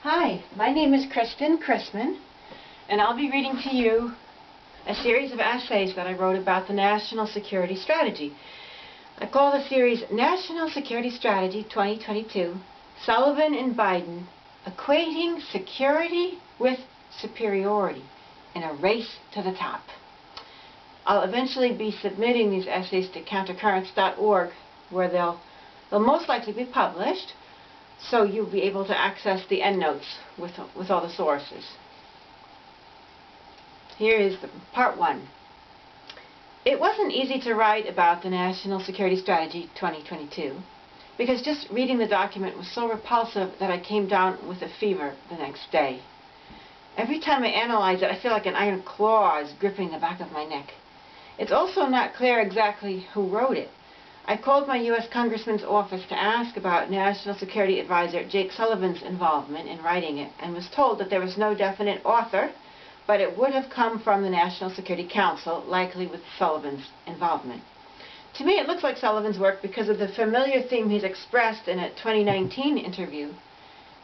Hi, my name is Kristen Chrisman, and I'll be reading to you a series of essays that I wrote about the National Security Strategy. I call the series National Security Strategy 2022, Sullivan and Biden, Equating Security with Superiority in a Race to the Top. I'll eventually be submitting these essays to countercurrents.org, where they'll most likely be published, so you'll be able to access the endnotes with all the sources. Here is part 1. It wasn't easy to write about the National Security Strategy 2022 because just reading the document was so repulsive that I came down with a fever the next day. Every time I analyze it, I feel like an iron claw is gripping the back of my neck. It's also not clear exactly who wrote it. I called my U.S. Congressman's office to ask about National Security Advisor Jake Sullivan's involvement in writing it, and was told that there was no definite author, but it would have come from the National Security Council, likely with Sullivan's involvement. To me, it looks like Sullivan's work because of the familiar theme he's expressed in a 2019 interview,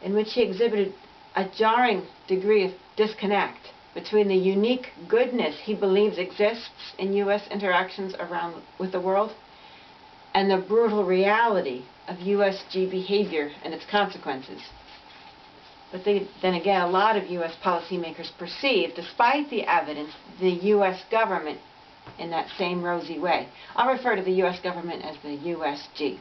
in which he exhibited a jarring degree of disconnect between the unique goodness he believes exists in U.S. interactions with the world and the brutal reality of USG behavior and its consequences. But then again, a lot of U.S. policymakers perceive, despite the evidence, the U.S. government in that same rosy way. I'll refer to the U.S. government as the USG.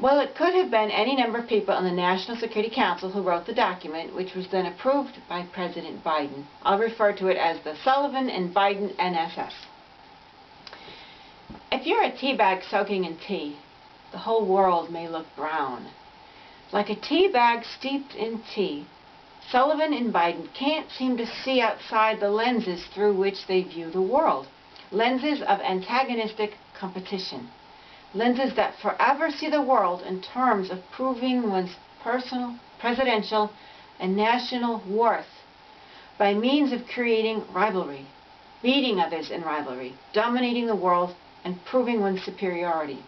Well, it could have been any number of people in the National Security Council who wrote the document, which was then approved by President Biden. I'll refer to it as the Sullivan and Biden NSS. If you're a tea bag soaking in tea, the whole world may look brown. Like a tea bag steeped in tea, Sullivan and Biden can't seem to see outside the lenses through which they view the world. Lenses of antagonistic competition. Lenses that forever see the world in terms of proving one's personal, presidential, and national worth by means of creating rivalry, beating others in rivalry, dominating the world, and proving one's superiority.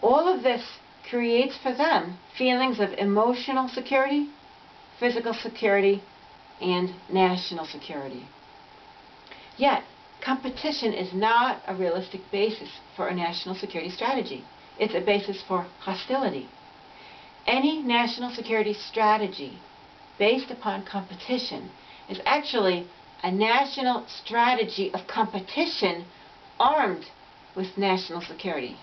All of this creates for them feelings of emotional security, physical security, and national security. Yet, competition is not a realistic basis for a national security strategy. It's a basis for hostility. Any national security strategy based upon competition is actually a national strategy of competition armed with national security.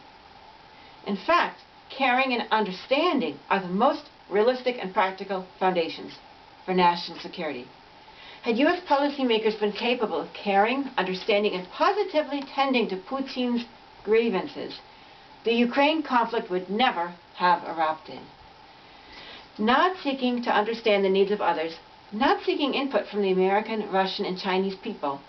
In fact, caring and understanding are the most realistic and practical foundations for national security. Had U.S. policymakers been capable of caring, understanding, and positively tending to Putin's grievances, the Ukraine conflict would never have erupted. Not seeking to understand the needs of others, not seeking input from the American, Russian, and Chinese people,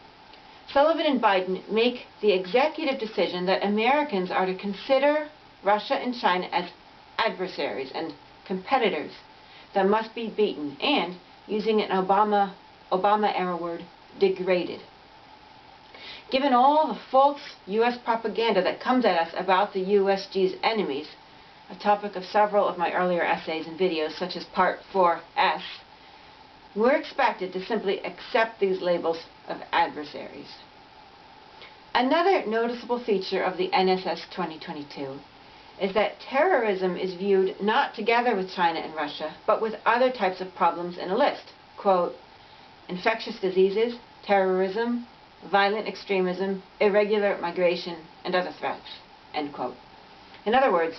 Sullivan and Biden make the executive decision that Americans are to consider Russia and China as adversaries and competitors that must be beaten and, using an Obama-era word, degraded. Given all the false U.S. propaganda that comes at us about the USG's enemies, a topic of several of my earlier essays and videos, such as Part 4S, we're expected to simply accept these labels of adversaries. Another noticeable feature of the NSS 2022 is that terrorism is viewed not together with China and Russia, but with other types of problems in a list. Quote, infectious diseases, terrorism, violent extremism, irregular migration, and other threats. End quote. In other words,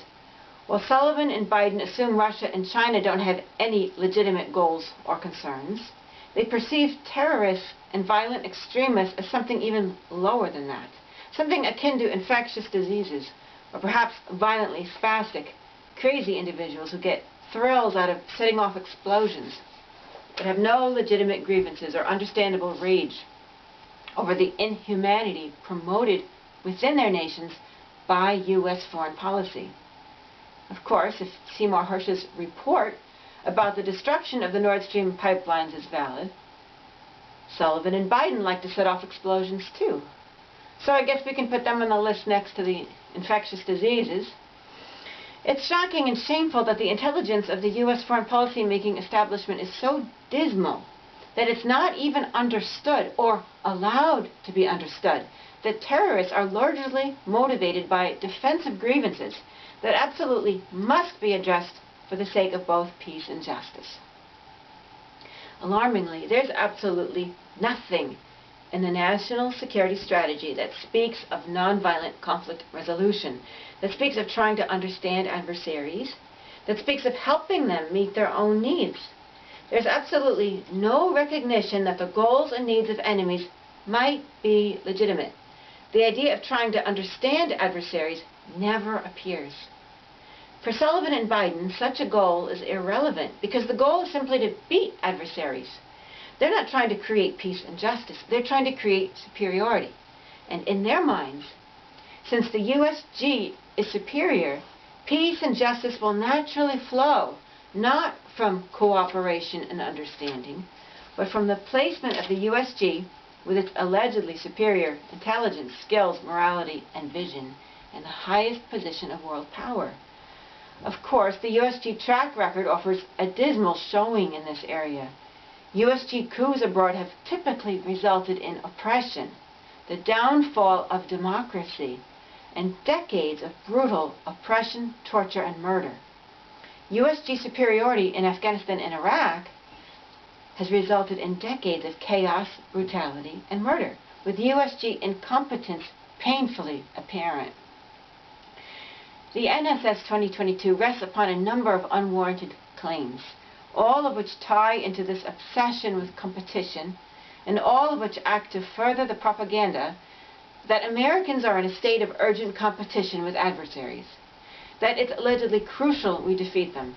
while Sullivan and Biden assume Russia and China don't have any legitimate goals or concerns, they perceive terrorists and violent extremists as something even lower than that, something akin to infectious diseases, or perhaps violently spastic, crazy individuals who get thrills out of setting off explosions, but have no legitimate grievances or understandable rage over the inhumanity promoted within their nations by U.S. foreign policy. Of course, if Seymour Hersh's report about the destruction of the Nord Stream pipelines is valid, Sullivan and Biden like to set off explosions too. So I guess we can put them on the list next to the infectious diseases. It's shocking and shameful that the intelligence of the U.S. foreign policy-making establishment is so dismal that it's not even understood or allowed to be understood that terrorists are largely motivated by defensive grievances that absolutely must be addressed for the sake of both peace and justice. Alarmingly, there's absolutely nothing in the national security strategy that speaks of nonviolent conflict resolution, that speaks of trying to understand adversaries, that speaks of helping them meet their own needs. There's absolutely no recognition that the goals and needs of enemies might be legitimate. The idea of trying to understand adversaries never appears. For Sullivan and Biden, such a goal is irrelevant because the goal is simply to beat adversaries. They're not trying to create peace and justice. They're trying to create superiority. And in their minds, since the USG is superior, peace and justice will naturally flow, not from cooperation and understanding, but from the placement of the USG with its allegedly superior intelligence, skills, morality, and vision in the highest position of world power. Of course, the USG track record offers a dismal showing in this area. USG coups abroad have typically resulted in oppression, the downfall of democracy, and decades of brutal oppression, torture, and murder. USG superiority in Afghanistan and Iraq has resulted in decades of chaos, brutality, and murder, with USG incompetence painfully apparent. The NSS 2022 rests upon a number of unwarranted claims, all of which tie into this obsession with competition, and all of which act to further the propaganda that Americans are in a state of urgent competition with adversaries, that it's allegedly crucial we defeat them,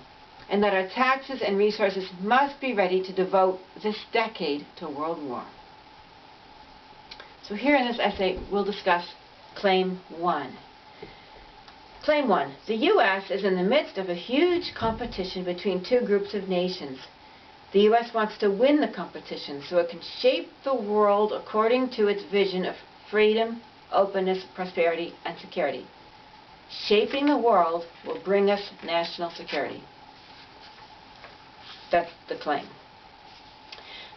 and that our taxes and resources must be ready to devote this decade to world war. So here in this essay, we'll discuss Claim 1. Claim 1. The U.S. is in the midst of a huge competition between two groups of nations. The U.S. wants to win the competition so it can shape the world according to its vision of freedom, openness, prosperity, and security. Shaping the world will bring us national security. That's the claim.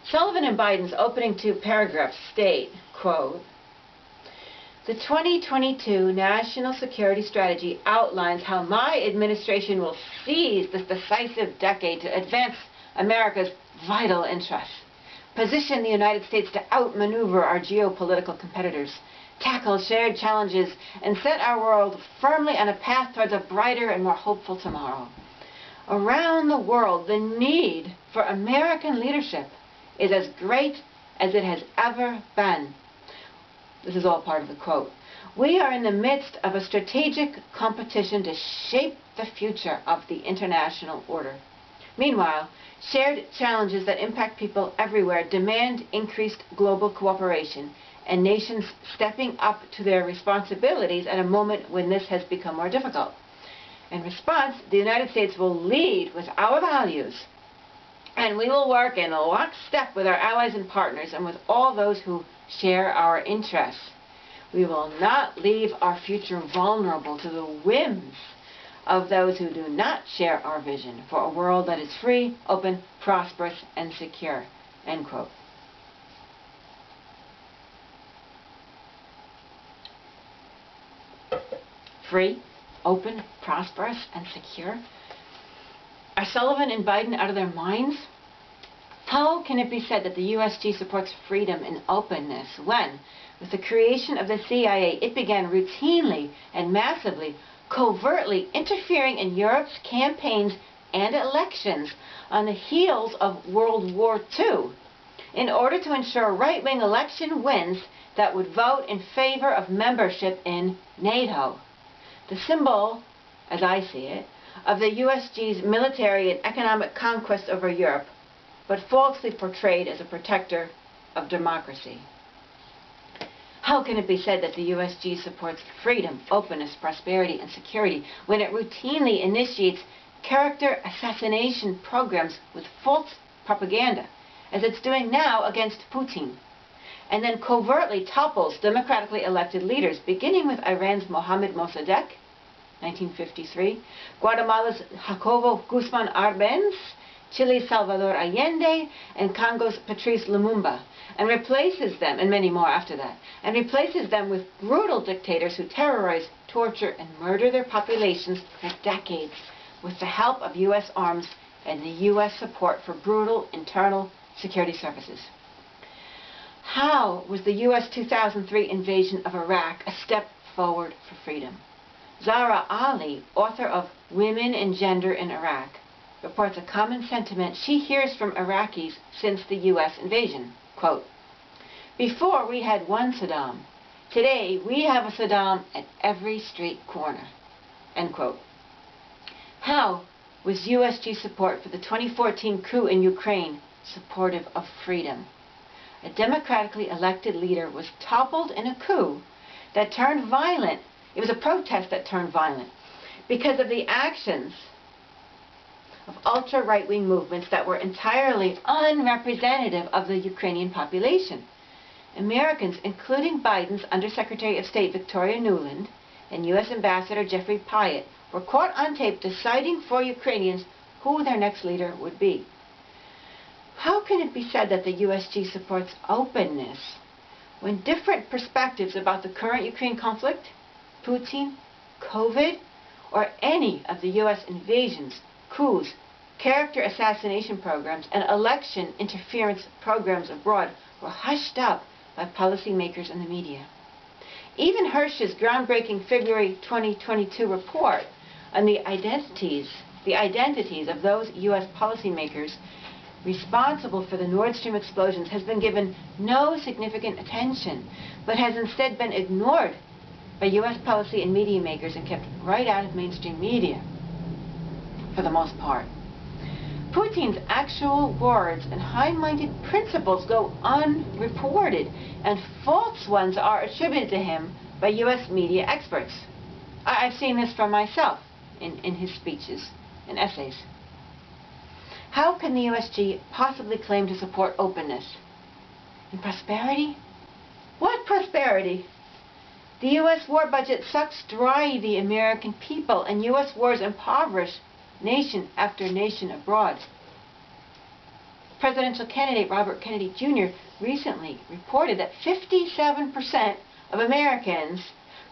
Sullivan and Biden's opening two paragraphs state, quote, "The 2022 National Security Strategy outlines how my administration will seize this decisive decade to advance America's vital interests, position the United States to outmaneuver our geopolitical competitors, tackle shared challenges, and set our world firmly on a path towards a brighter and more hopeful tomorrow. Around the world, the need for American leadership is as great as it has ever been." This is all part of the quote. "We are in the midst of a strategic competition to shape the future of the international order. Meanwhile, shared challenges that impact people everywhere demand increased global cooperation and nations stepping up to their responsibilities at a moment when this has become more difficult. In response, the United States will lead with our values, and we will work in lockstep with our allies and partners and with all those who share our interests. We will not leave our future vulnerable to the whims of those who do not share our vision for a world that is free, open, prosperous, and secure." End quote. Free, open, prosperous, and secure? Are Sullivan and Biden out of their minds? How can it be said that the USG supports freedom and openness when, with the creation of the CIA, it began routinely and massively, covertly interfering in Europe's campaigns and elections on the heels of World War II in order to ensure right-wing election wins that would vote in favor of membership in NATO? The symbol, as I see it, of the USG's military and economic conquest over Europe, but falsely portrayed as a protector of democracy. How can it be said that the USG supports freedom, openness, prosperity, and security when it routinely initiates character assassination programs with false propaganda, as it's doing now against Putin, and then covertly topples democratically elected leaders, beginning with Iran's Mohammad Mossadegh 1953, Guatemala's Jacobo Guzman Arbenz, Chile's Salvador Allende, and Congo's Patrice Lumumba, and replaces them, and many more after that, and replaces them with brutal dictators who terrorize, torture, and murder their populations for decades with the help of U.S. arms and the U.S. support for brutal internal security services. How was the U.S. 2003 invasion of Iraq a step forward for freedom? Zahra Ali, author of Women and Gender in Iraq, reports a common sentiment she hears from Iraqis since the U.S. invasion. Quote, "Before we had one Saddam. Today we have a Saddam at every street corner." End quote. How was USG support for the 2014 coup in Ukraine supportive of freedom? A democratically elected leader was toppled in a coup that turned violent. It was a protest that turned violent because of the actions of ultra-right-wing movements that were entirely unrepresentative of the Ukrainian population. Americans, including Biden's Undersecretary of State Victoria Nuland and U.S. Ambassador Jeffrey Pyatt, were caught on tape deciding for Ukrainians who their next leader would be. How can it be said that the USG supports openness when different perspectives about the current Ukraine conflict, Putin, COVID, or any of the U.S. invasions, coups, character assassination programs, and election interference programs abroad were hushed up by policymakers and the media? Even Hersh's groundbreaking February 2022 report on the identities of those U.S. policymakers responsible for the Nord Stream explosions has been given no significant attention, but has instead been ignored by U.S. policy and media makers and kept right out of mainstream media, for the most part. Putin's actual words and high-minded principles go unreported, and false ones are attributed to him by U.S. media experts. I've seen this for myself in his speeches and essays. How can the USG possibly claim to support openness? And prosperity? What prosperity? The U.S. war budget sucks dry the American people, and U.S. wars impoverish nation after nation abroad. Presidential candidate Robert Kennedy Jr. recently reported that 57% of Americans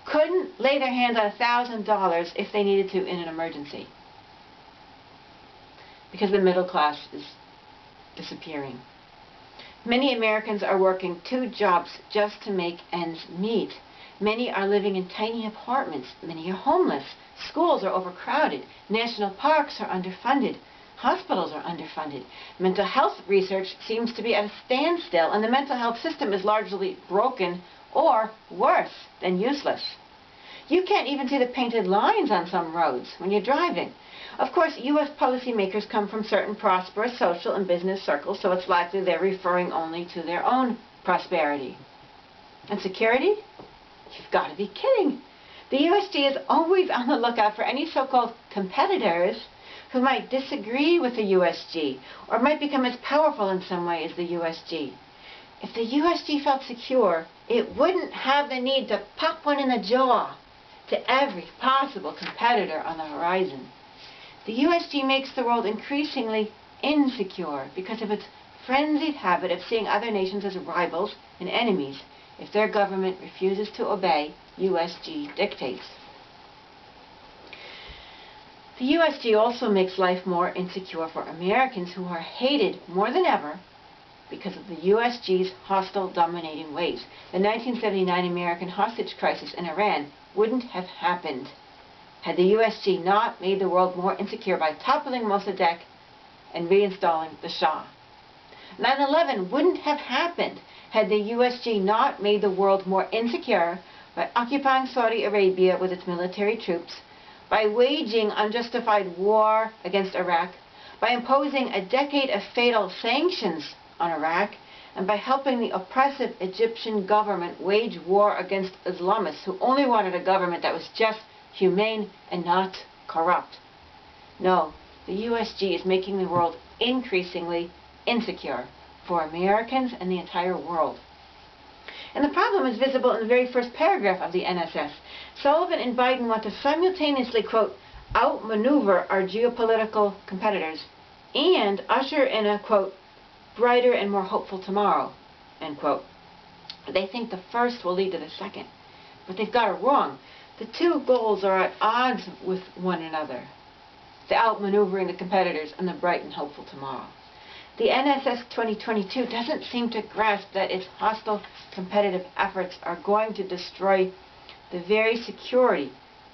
couldn't lay their hands on $1,000 if they needed to in an emergency, because the middle class is disappearing. Many Americans are working 2 jobs just to make ends meet. Many are living in tiny apartments. Many are homeless. Schools are overcrowded. National parks are underfunded. Hospitals are underfunded. Mental health research seems to be at a standstill, and the mental health system is largely broken or worse than useless. You can't even see the painted lines on some roads when you're driving. Of course, U.S. policymakers come from certain prosperous social and business circles, so it's likely they're referring only to their own prosperity. And security? You've got to be kidding. The USG is always on the lookout for any so-called competitors who might disagree with the USG or might become as powerful in some way as the USG. If the USG felt secure, it wouldn't have the need to pop one in the jaw to every possible competitor on the horizon. The USG makes the world increasingly insecure because of its frenzied habit of seeing other nations as rivals and enemies if their government refuses to obey USG dictates. The USG also makes life more insecure for Americans who are hated more than ever because of the USG's hostile, dominating ways. The 1979 American hostage crisis in Iran wouldn't have happened had the USG not made the world more insecure by toppling Mossadegh and reinstalling the Shah. 9/11 wouldn't have happened had the USG not made the world more insecure by occupying Saudi Arabia with its military troops, by waging unjustified war against Iraq, by imposing a decade of fatal sanctions on Iraq, and by helping the oppressive Egyptian government wage war against Islamists who only wanted a government that was just, humane, and not corrupt. No, the USG is making the world increasingly insecure for Americans and the entire world. And the problem is visible in the very first paragraph of the NSS. Sullivan and Biden want to simultaneously, quote, outmaneuver our geopolitical competitors and usher in a, quote, brighter and more hopeful tomorrow, end quote. They think the first will lead to the second, but they've got it wrong. The two goals are at odds with one another, the outmaneuvering the competitors and the bright and hopeful tomorrow. The NSS 2022 doesn't seem to grasp that its hostile competitive efforts are going to destroy the very security,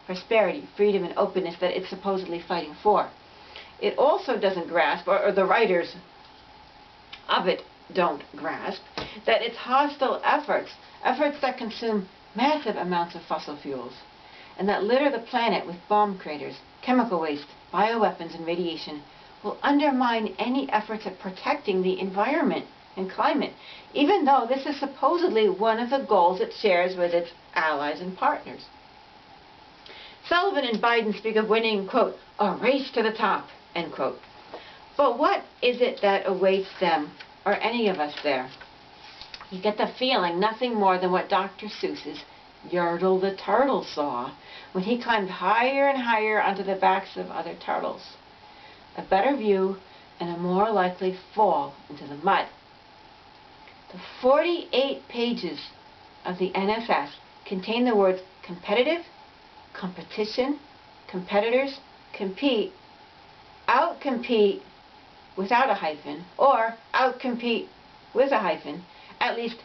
prosperity, freedom, and openness that it's supposedly fighting for. It also doesn't grasp, or the writers of it don't grasp, that its hostile efforts that consume massive amounts of fossil fuels, and that litter the planet with bomb craters, chemical waste, bioweapons, and radiation, will undermine any efforts at protecting the environment and climate, even though this is supposedly one of the goals it shares with its allies and partners. Sullivan and Biden speak of winning, quote, a race to the top, end quote. But what is it that awaits them, or any of us there? You get the feeling nothing more than what Dr. Seuss's Yertle the Turtle saw when he climbed higher and higher onto the backs of other turtles. A better view and a more likely fall into the mud. The 48 pages of the NSS contain the words competitive, competition, competitors, compete, outcompete without a hyphen, or outcompete with a hyphen, at least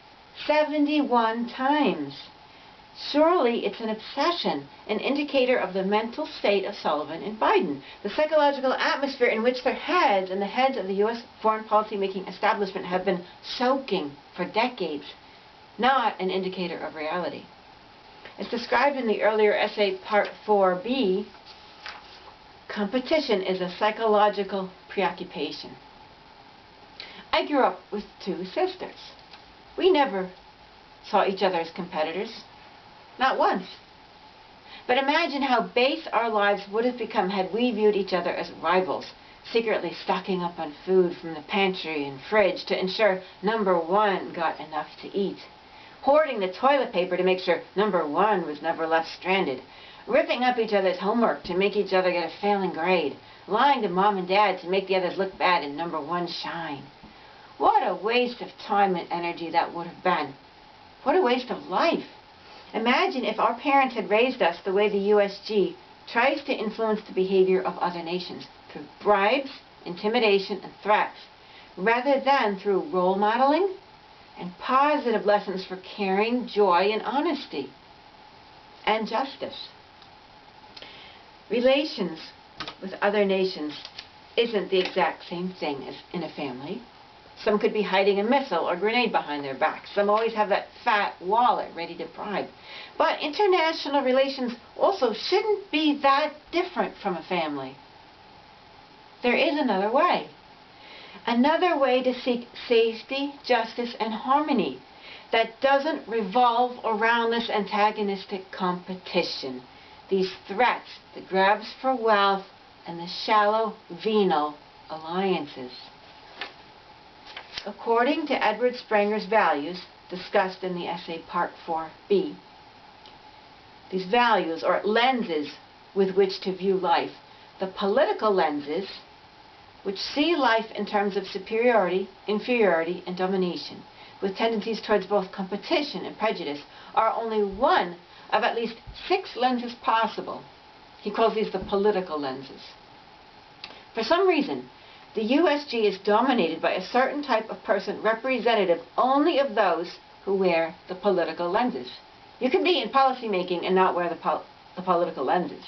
71 times. Surely it's an obsession, an indicator of the mental state of Sullivan and Biden, the psychological atmosphere in which their heads and the heads of the U.S. foreign policy-making establishment have been soaking for decades, not an indicator of reality. As described in the earlier essay, Part 4b, competition is a psychological preoccupation. I grew up with two sisters. We never saw each other as competitors. Not once. But imagine how base our lives would have become had we viewed each other as rivals, secretly stocking up on food from the pantry and fridge to ensure number one got enough to eat, hoarding the toilet paper to make sure number one was never left stranded, ripping up each other's homework to make each other get a failing grade, lying to mom and dad to make the others look bad and number one shine. What a waste of time and energy that would have been. What a waste of life. Imagine if our parents had raised us the way the USG tries to influence the behavior of other nations, through bribes, intimidation, and threats, rather than through role modeling and positive lessons for caring, joy, and honesty, and justice. Relations with other nations isn't the exact same thing as in a family. Some could be hiding a missile or grenade behind their back. Some always have that fat wallet ready to bribe. But international relations also shouldn't be that different from a family. There is another way. Another way to seek safety, justice, and harmony that doesn't revolve around this antagonistic competition, these threats, the grabs for wealth, and the shallow, venal alliances. According to Edward Spranger's values, discussed in the essay Part 4b, these values, or lenses with which to view life, the political lenses, which see life in terms of superiority, inferiority, and domination, with tendencies towards both competition and prejudice, are only one of at least 6 lenses possible. He calls these the political lenses. For some reason, the USG is dominated by a certain type of person representative only of those who wear the political lenses. You can be in policymaking and not wear the political lenses.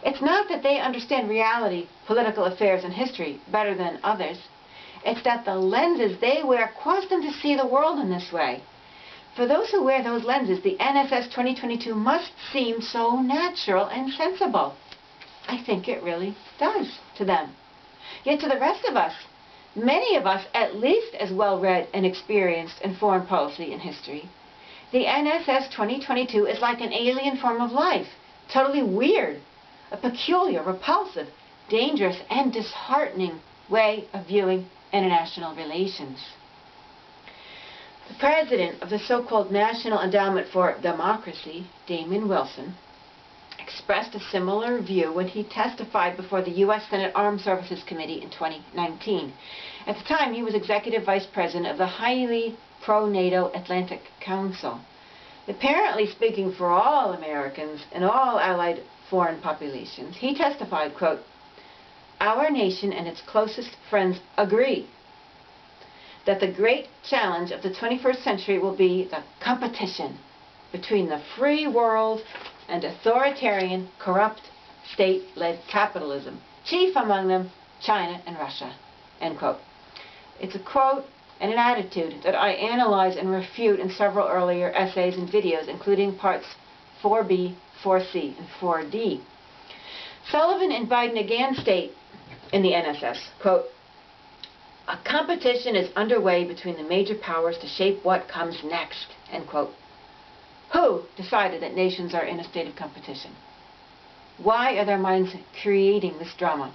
It's not that they understand reality, political affairs, and history better than others. It's that the lenses they wear cause them to see the world in this way. For those who wear those lenses, the NSS 2022 must seem so natural and sensible. I think it really does to them. Yet to the rest of us, many of us at least as well-read and experienced in foreign policy and history, the NSS 2022 is like an alien form of life, totally weird, a peculiar, repulsive, dangerous, and disheartening way of viewing international relations. The president of the so-called National Endowment for Democracy, Damon Wilson, expressed a similar view when he testified before the U.S. Senate Armed Services Committee in 2019. At the time, he was executive vice president of the highly pro-NATO Atlantic Council. Apparently speaking for all Americans and all allied foreign populations, he testified, quote, "Our nation and its closest friends agree that the great challenge of the 21st century will be the competition between the free world and authoritarian, corrupt, state-led capitalism, chief among them China and Russia," end quote. It's a quote and an attitude that I analyze and refute in several earlier essays and videos, including parts 4B, 4C, and 4D. Sullivan and Biden again state in the NSS, quote, "A competition is underway between the major powers to shape what comes next," end quote. Who decided that nations are in a state of competition? Why are their minds creating this drama?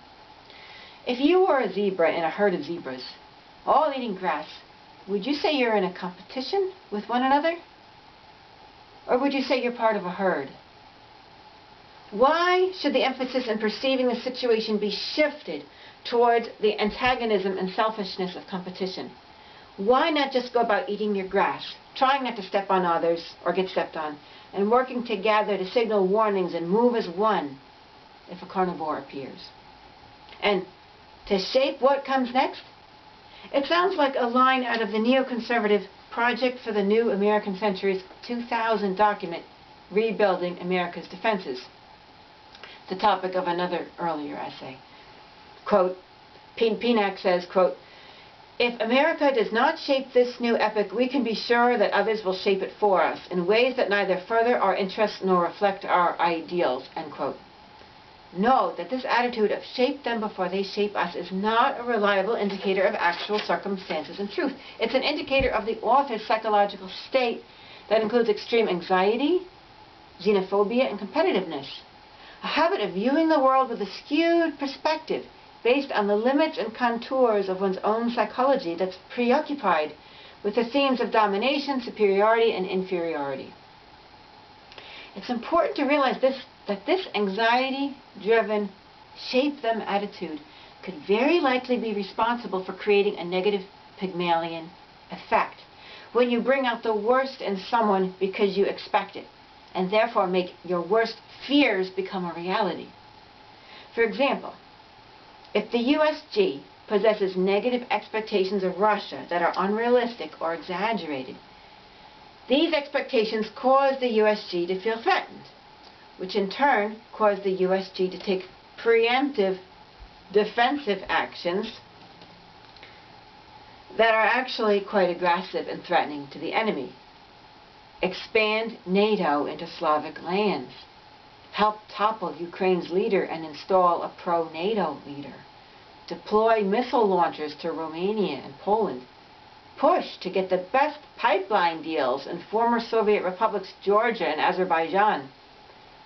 If you were a zebra in a herd of zebras, all eating grass, would you say you're in a competition with one another? Or would you say you're part of a herd? Why should the emphasis in perceiving the situation be shifted towards the antagonism and selfishness of competition? Why not just go about eating your grass, trying not to step on others or get stepped on, and working together to signal warnings and move as one if a carnivore appears? And to shape what comes next? It sounds like a line out of the neoconservative Project for the New American Century's 2000 document, Rebuilding America's Defenses, the topic of another earlier essay. Quote, Pienack says, quote, "If America does not shape this new epic, we can be sure that others will shape it for us in ways that neither further our interests nor reflect our ideals," end quote. Note that this attitude of shape them before they shape us is not a reliable indicator of actual circumstances and truth. It's an indicator of the author's psychological state that includes extreme anxiety, xenophobia, and competitiveness. A habit of viewing the world with a skewed perspective based on the limits and contours of one's own psychology that's preoccupied with the themes of domination, superiority, and inferiority. It's important to realize that this anxiety-driven, shape-them attitude could very likely be responsible for creating a negative Pygmalion effect, when you bring out the worst in someone because you expect it, and therefore make your worst fears become a reality. For example, if the USG possesses negative expectations of Russia that are unrealistic or exaggerated, these expectations cause the USG to feel threatened, which in turn cause the USG to take preemptive defensive actions that are actually quite aggressive and threatening to the enemy. Expand NATO into Slavic lands. Help topple Ukraine's leader and install a pro-NATO leader. Deploy missile launchers to Romania and Poland. Push to get the best pipeline deals in former Soviet republics Georgia and Azerbaijan.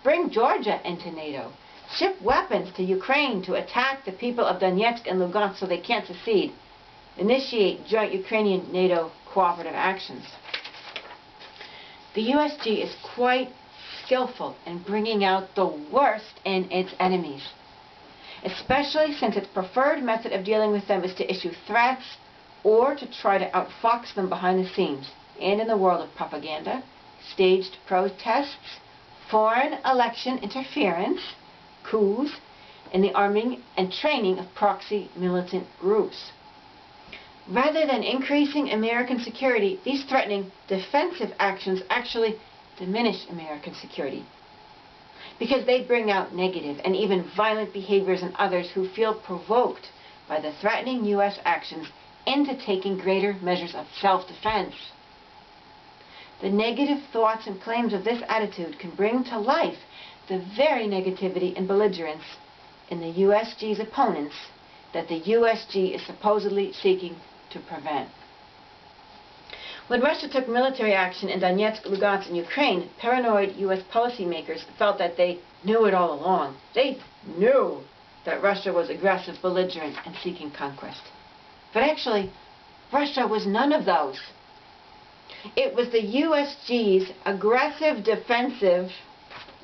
Bring Georgia into NATO. Ship weapons to Ukraine to attack the people of Donetsk and Lugansk so they can't secede. Initiate joint Ukrainian-NATO cooperative actions. The USG is quite skillful in bringing out the worst in its enemies, especially since its preferred method of dealing with them is to issue threats or to try to outfox them behind the scenes and in the world of propaganda, staged protests, foreign election interference, coups, and the arming and training of proxy militant groups. Rather than increasing American security, these threatening defensive actions actually diminish American security, because they bring out negative and even violent behaviors in others who feel provoked by the threatening U.S. actions into taking greater measures of self-defense. The negative thoughts and claims of this attitude can bring to life the very negativity and belligerence in the USG's opponents that the USG is supposedly seeking to prevent. When Russia took military action in Donetsk, Lugansk, and Ukraine, paranoid U.S. policymakers felt that they knew it all along. They knew that Russia was aggressive, belligerent, and seeking conquest. But actually, Russia was none of those. It was the USG's aggressive defensive,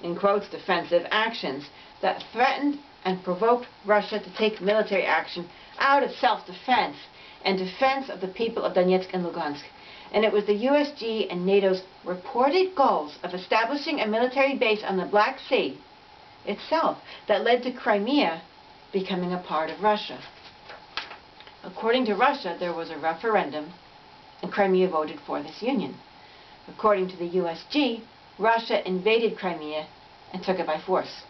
in quotes, defensive actions that threatened and provoked Russia to take military action out of self-defense and defense of the people of Donetsk and Lugansk. And it was the USG and NATO's reported goals of establishing a military base on the Black Sea itself that led to Crimea becoming a part of Russia. According to Russia, there was a referendum and Crimea voted for this union. According to the USG, Russia invaded Crimea and took it by force.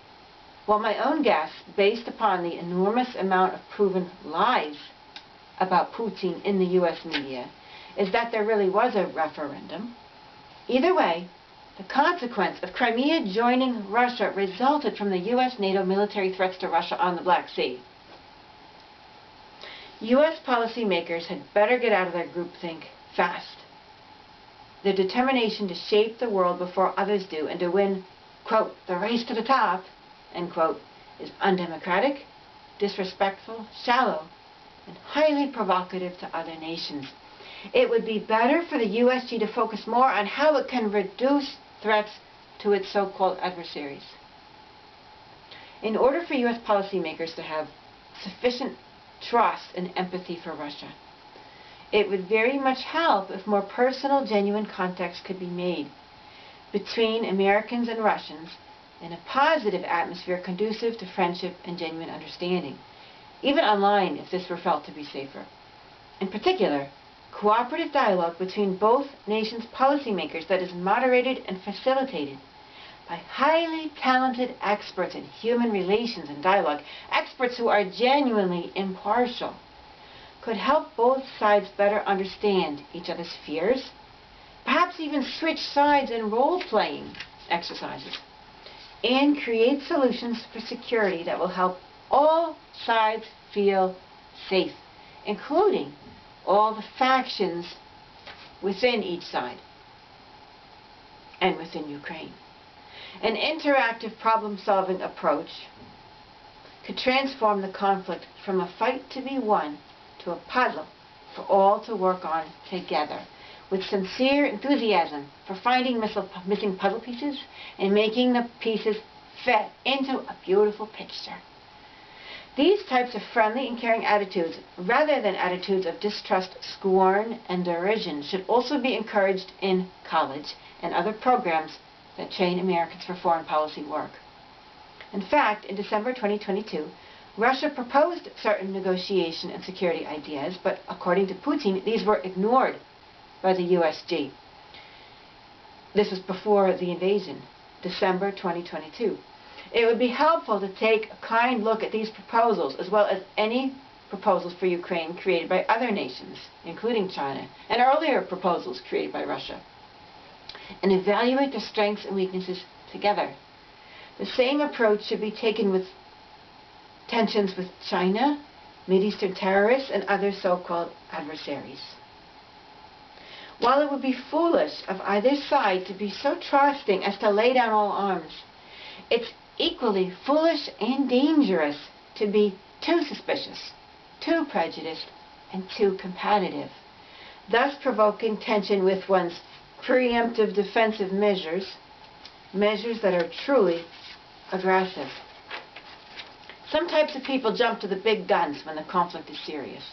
Well, my own guess, based upon the enormous amount of proven lies about Putin in the US media, is that there really was a referendum. Either way, the consequence of Crimea joining Russia resulted from the US-NATO military threats to Russia on the Black Sea. US policymakers had better get out of their groupthink fast. Their determination to shape the world before others do and to win, quote, the race to the top, end quote, is undemocratic, disrespectful, shallow, and highly provocative to other nations. It would be better for the USG to focus more on how it can reduce threats to its so-called adversaries. In order for US policymakers to have sufficient trust and empathy for Russia, it would very much help if more personal, genuine contacts could be made between Americans and Russians in a positive atmosphere conducive to friendship and genuine understanding, even online if this were felt to be safer. In particular, cooperative dialogue between both nations' policymakers that is moderated and facilitated by highly talented experts in human relations and dialogue, experts who are genuinely impartial, could help both sides better understand each other's fears, perhaps even switch sides in role-playing exercises, and create solutions for security that will help all sides feel safe, including all the factions within each side and within Ukraine. An interactive problem-solving approach could transform the conflict from a fight to be won to a puzzle for all to work on together, with sincere enthusiasm for finding missing puzzle pieces and making the pieces fit into a beautiful picture. These types of friendly and caring attitudes, rather than attitudes of distrust, scorn, and derision, should also be encouraged in college and other programs that train Americans for foreign policy work. In fact, in December 2022, Russia proposed certain negotiation and security ideas, but according to Putin, these were ignored by the USG. This was before the invasion, December 2022. It would be helpful to take a kind look at these proposals, as well as any proposals for Ukraine created by other nations, including China, and earlier proposals created by Russia, and evaluate their strengths and weaknesses together. The same approach should be taken with tensions with China, Mideastern terrorists, and other so-called adversaries. While it would be foolish of either side to be so trusting as to lay down all arms, it's equally foolish and dangerous to be too suspicious, too prejudiced, and too competitive, thus provoking tension with one's preemptive defensive measures that are truly aggressive. Some types of people jump to the big guns when the conflict is serious.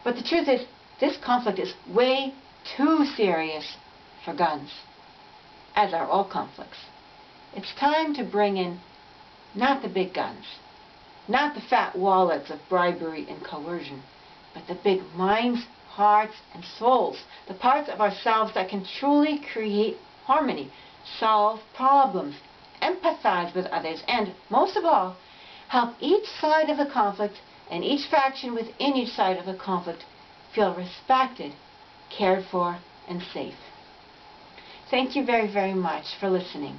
But the truth is, this conflict is way too serious for guns, as are all conflicts. It's time to bring in not the big guns, not the fat wallets of bribery and coercion, but the big minds, hearts, and souls, the parts of ourselves that can truly create harmony, solve problems, empathize with others, and, most of all, help each side of the conflict and each faction within each side of the conflict feel respected, cared for, and safe. Thank you very, very much for listening.